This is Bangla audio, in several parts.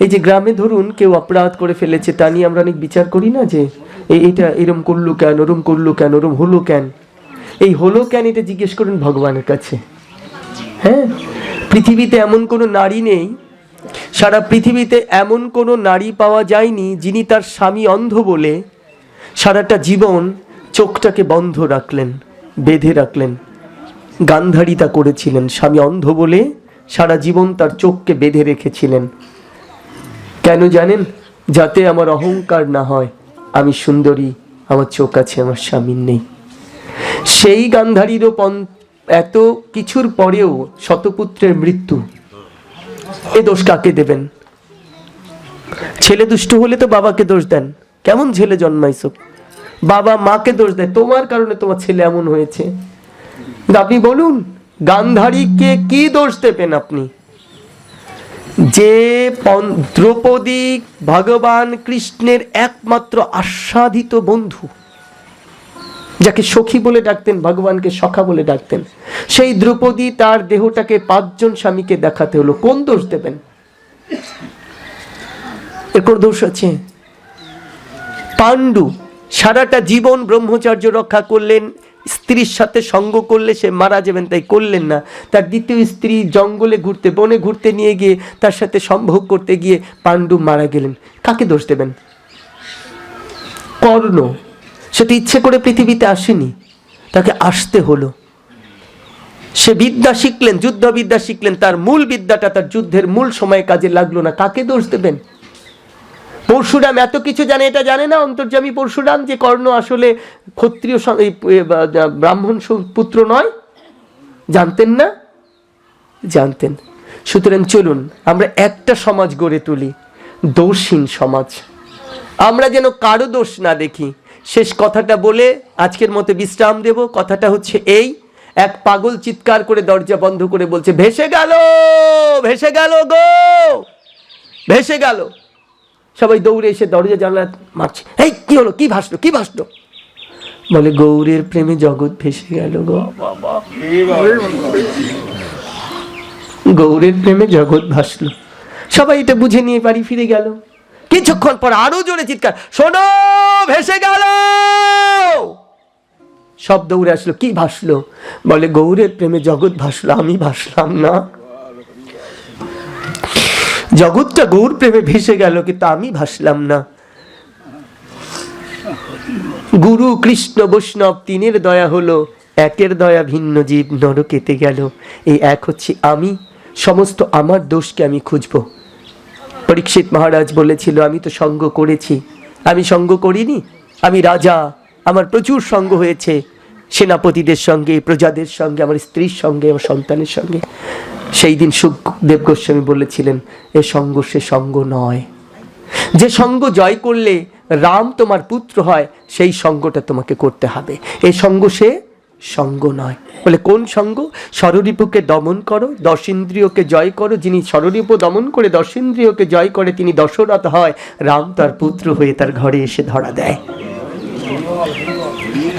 এই যে গ্রামে ধরুন কেউ অপরাধ করে ফেলেছে, তা নিয়ে আমরা অনেক বিচার করি না, যে এইটা এরম করলো কেন, ওরম করলো কেন, ওরম হলো কেন। এই হলো কেন এটা জিজ্ঞেস করুন ভগবানের কাছে। হ্যাঁ, পৃথিবীতে এমন কোনো নারী নেই, সারা পৃথিবীতে এমন কোনো নারী পাওয়া যায়নি যিনি তার স্বামী অন্ধ বলে সারাটা জীবন চোখটাকে বন্ধ রাখলেন, বেঁধে রাখলেন, গান্ধারিতা করেছিলেন। স্বামী অন্ধ বলে সারা জীবন তার চোখকে বেঁধে রেখেছিলেন। কেন জানেন? যাতে আমার অহংকার না হয়, আমি সুন্দরী, আমার চোখ আছে, আমার স্বামীর নেই। সেই গান্ধারীরও এত কিছুর পরেও শতপুত্রের মৃত্যু, এ দোষ কাকে দেবেন? ছেলে দুষ্ট হলে তো বাবাকে দোষ দেন, কেমন ছেলে জন্মাইছো, বাবা মাকে দোষ দেয়, তোমার কারণে তোমার ছেলে এমন হয়েছে। আপনি বলুন গান্ধারীকে কি দোষ দেবেন আপনি? যে দ্রৌপদী ভগবান কৃষ্ণের একমাত্র আস্বাদিত বন্ধু, যাকে সখী বলে ডাকতেন, ভগবানকে সখা বলে ডাকতেন, সেই দ্রৌপদী তার দেহটাকে 5 জন স্বামীকে দেখাতে হলো, কোন দোষ দেবেন? এর কোন দোষ আছে? পাণ্ডু সারাটা জীবন ব্রহ্মচর্য রক্ষা করলেন, স্ত্রীর সাথে সঙ্গ করলে সে মারা যাবেন তাই করলেন না। তার দ্বিতীয় স্ত্রী জঙ্গলে ঘুরতে, বনে ঘুরতে নিয়ে গিয়ে তার সাথে সম্ভোগ করতে গিয়ে পাণ্ডু মারা গেলেন, কাকে দোষ দেবেন? কর্ণ, সে তো ইচ্ছে করে পৃথিবীতে আসেনি, তাকে আসতে হলো। সে বিদ্যা শিখলেন, যুদ্ধ বিদ্যা শিখলেন, তার মূল বিদ্যাটা তার যুদ্ধের মূল সময়ে কাজে লাগলো না, কাকে দোষ দেবেন? পরশুরাম এত কিছু জানে, এটা জানে না অন্তর্যামী পরশুরাম যে কর্ণ আসলে ক্ষত্রিয় ব্রাহ্মণ পুত্র নয়? জানতেন না? জানতেন। সুতরাং চলুন আমরা একটা সমাজ গড়ে তুলি, দোষহীন সমাজ। আমরা যেন কারো দোষ না দেখি। শেষ কথাটা বলে আজকের মতো বিশ্রাম দেব। কথাটা হচ্ছে এই, এক পাগল চিৎকার করে দরজা বন্ধ করে বলছে, ভেসে গেল, ভেসে গেল গো, ভেসে গেল। সবাই দৌড়ে এসে দরজা জানলা মারছে, এই কি হলো, কি ভাসলো, কি ভাসলো? বলে গৌরের প্রেমে জগৎ ভেসে গেল গো, গৌরের প্রেমে জগৎ ভাসলো। সবাই এটা বুঝে নিয়ে বাড়ি ফিরে গেল। কিছুক্ষণ পর আরো জোরে চিৎকার, শোনো ভেসে গেল। সব দৌড়ে আসলো, কি ভাসলো? বলে গৌরের প্রেমে জগৎ ভাসলো, আমি ভাসলাম না। জগৎটা গৌর প্রেমে ভেসে গেল, কিন্তু আমি ভাসলাম না। গুরু কৃষ্ণ বৈষ্ণব তিনের দয়া হলো, একের দয়া ভিন্ন জীব নরকেতে গেল। এই এক হচ্ছে আমি, সমস্ত আমার দোষকে আমি খুঁজবো। পরীক্ষিত মহারাজ বলেছিল, আমি তো সঙ্গ করেছি। আমি সঙ্গ করিনি? আমি রাজা, আমার প্রচুর সঙ্গ হয়েছে, সেনাপতিদের সঙ্গে, প্রজাদের সঙ্গে, আমার স্ত্রীর সঙ্গে, আমার সন্তানের সঙ্গে। সেই দিন সুখদেব গোস্বামী বলেছিলেন, এ সঙ্গ সে সঙ্গ নয়। যে সঙ্গ জয় করলে রাম তোমার পুত্র হয়, সেই সঙ্গটা তোমাকে করতে হবে। এই সঙ্গ সে সঙ্গ নয়। বলে কোন সঙ্গ? ষড়রিপুকে দমন করো, 10 ইন্দ্রিয়কে জয় করো। যিনি ষড়রিপু দমন করে 10 ইন্দ্রিয়কে জয় করে, তিনি দশরথ হয়। রাম তার পুত্র হয়ে তার ঘরে এসে ধরা দেয়।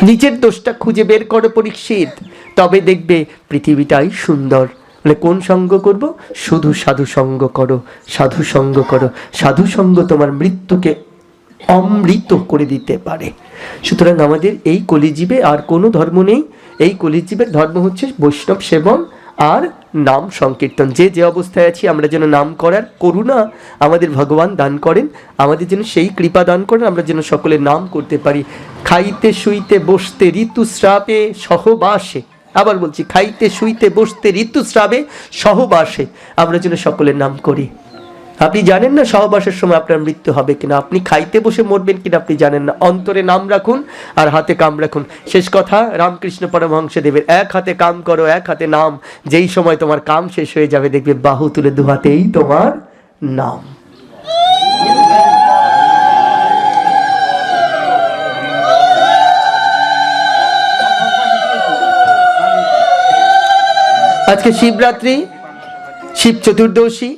নিজের দোষটা খুঁজে বের করো পরীক্ষিত, তবে দেখবে পৃথিবীটাই সুন্দর। বলে কোন সঙ্গ করব? শুধু সাধু সঙ্গ করো, সাধু সঙ্গ করো। সাধু সঙ্গ তোমার মৃত্যুকে অমৃত করে দিতে পারে। সুতরাং আমাদের এই কলিযুগে আর কোনো ধর্ম নেই। এই কলিযুগের ধর্ম হচ্ছে বৈষ্ণব সেবন আর নাম সংকীর্তন। যে যে অবস্থায় আছি আমরা যেন নাম করার করুণা আমাদের ভগবান দান করেন, আমাদের যেন সেই কৃপা দান করেন, আমরা যেন সকলে নাম করতে পারি। খাইতে শুইতে বসতে ঋতুস্রাবে সহবাসে, আবার বলছি, খাইতে শুইতে বসতে ঋতুস্রাবে সহবাসে আমরা যেন সকলের নাম করি। আপনি জানেন না সহবাসের সময় আপনার মৃত্যু হবে কিনা, আপনি খাইতে বসে মরবেন কিনা আপনি জানেন না। অন্তরে নাম রাখুন আর হাতে কাম রাখুন। শেষ কথা রামকৃষ্ণ পরমহংসদেবের, এক হাতে কাম করো, এক হাতে নাম। যেই সময় তোমার কাম শেষ হয়ে যাবে দেখবে বাহু তুলে 2 হাতেই তোমার নাম। আজকে শিবরাত্রি, শিব চতুর্দশী।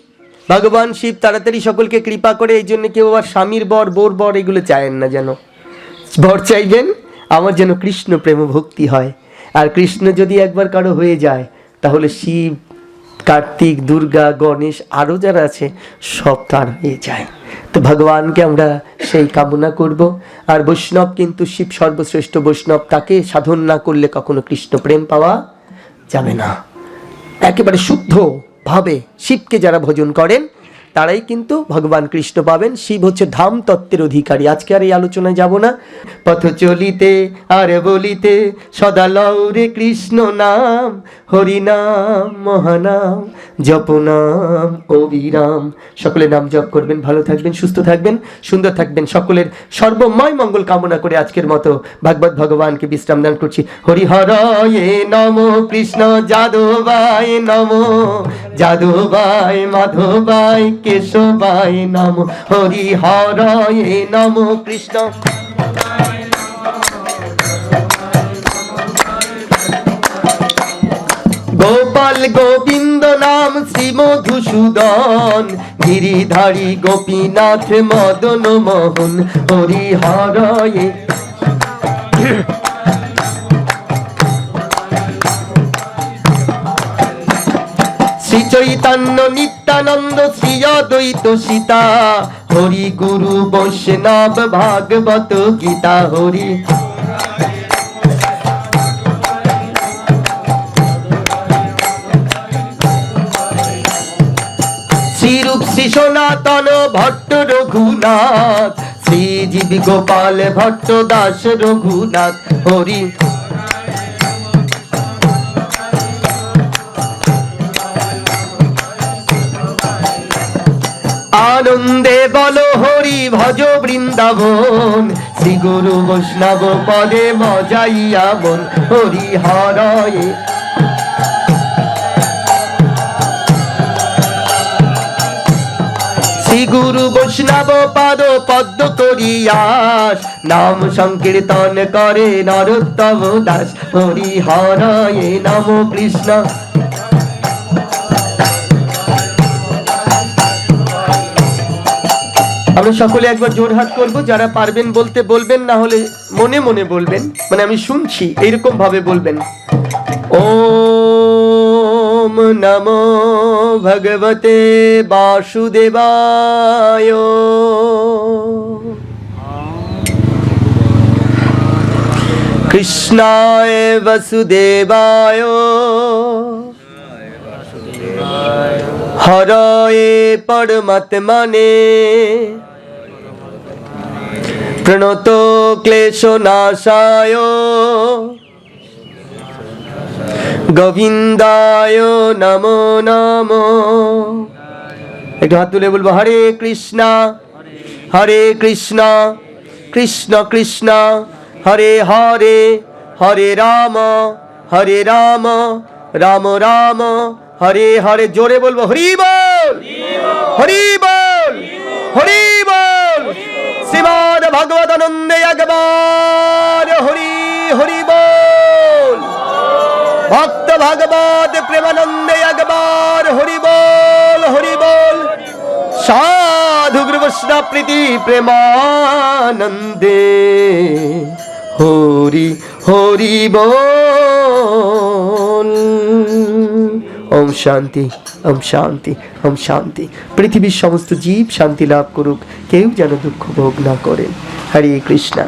ভগবান শিব তাড়াতাড়ি সকলকে কৃপা করে, এই জন্য কেউ আবার স্বামীর বর, বোর বর এগুলো চায়েন না। যেন বর চাইবেন আমার যেন কৃষ্ণ প্রেম ভক্তি হয়। আর কৃষ্ণ যদি একবার কারো হয়ে যায় তাহলে শিব কার্তিক, দুর্গা, গণেশ আরও যারা আছে সব তার হয়ে যায়। তো ভগবানকে আমরা সেই কামনা করব। আর বৈষ্ণব কিন্তু শিব সর্বশ্রেষ্ঠ বৈষ্ণব, তাকে সাধন না করলে কখনো কৃষ্ণ প্রেম পাওয়া যাবে না। একেবারে শুদ্ধ ভাবে শিবকে যারা ভজন করেন তারাই কিন্তু ভগবান কৃষ্ণ পাবেন। শিব হচ্ছে ধাম তত্ত্বের অধিকারী। আজকে আর এই আলোচনায় যাব না। পথ চলিতে আর বলিতে সদা লৌরে কৃষ্ণ নাম, হরি নাম মহানাম, জপ নাম অবিরাম। সকলে নাম জপ করবেন, ভালো থাকবেন, সুস্থ থাকবেন, সুন্দর থাকবেন। সকলের সর্বময় মঙ্গল কামনা করে আজকের মতো ভাগবত ভগবানকে বিশ্রাম দান করছি। হরি হরয়ে নম, কৃষ্ণ যাদবায় নম, যাদবায় মাধবায় কেশবায় নম, হরি হরয়ে নম, কৃষ্ণ গোপাল গোবিন্দ নাম, শ্রী মধুসূদন, গিরিধারী গোপীনাথ মদন মোহন, হরি হরয়ে শ্রী চৈতন্য নিত্যানন্দ, শ্রী অদ্বৈত সীতা, হরি গুরু বৈষ্ণব ভাগবত গীতা, হরি শ্রীরূপ শ্রী সনাতন ভট্ট রঘুনাথ, শ্রীজীব গোপাল ভট্ট দাস রঘুনাথ, হরি আনন্দে বল হরি ভজ বৃন্দাবন, শ্রী গুরু বৈষ্ণব পদে মজাইয়া মন, হরি হরয়ে শ্রী গুরু বৈষ্ণব পাদ পদ্ম করিয়াস, নাম সংকীর্তন করে নরোত্তম দাস, হরি হরয়ে নম, কৃষ্ণ আমরা সকলে একবার জোরহাট করব। যারা পারবেন বলতে বলবেন, না হলে মনে মনে বলবেন, মানে আমি শুনছি এইরকম ভাবে বলবেন। ওম নমো ভগবতে বাসুদেবায়, কৃষ্ণায় বাসুদেবায়, হরয়ে পরমাত্মনে, প্রণত ক্লেশ নাশায়, গোবিন্দায় নমো নমো। একটু হাত তুলে বলবো, হরে কৃষ্ণ হরে কৃষ্ণ, কৃষ্ণ কৃষ্ণ হরে হরে, হরে রাম রাম রাম হরে হরে। জোরে বলবো, হরি বল হরি বল হরি বল। শ্রীমদ ভগবতানন্দে একবার হরি হরি বল। ভক্ত ভাগবত প্রেমানন্দে একবার হরি বল হরি বল। সাধু গুরু বৈষ্ণব প্রীতি প্রেমানন্দে হরি হরি বল। ওম শান্তি ওম শান্তি ওম শান্তি। পৃথিবীর সমস্ত জীব শান্তি লাভ করুক, কেউ যেন দুঃখ ভোগ না করেন। হরে কৃষ্ণ।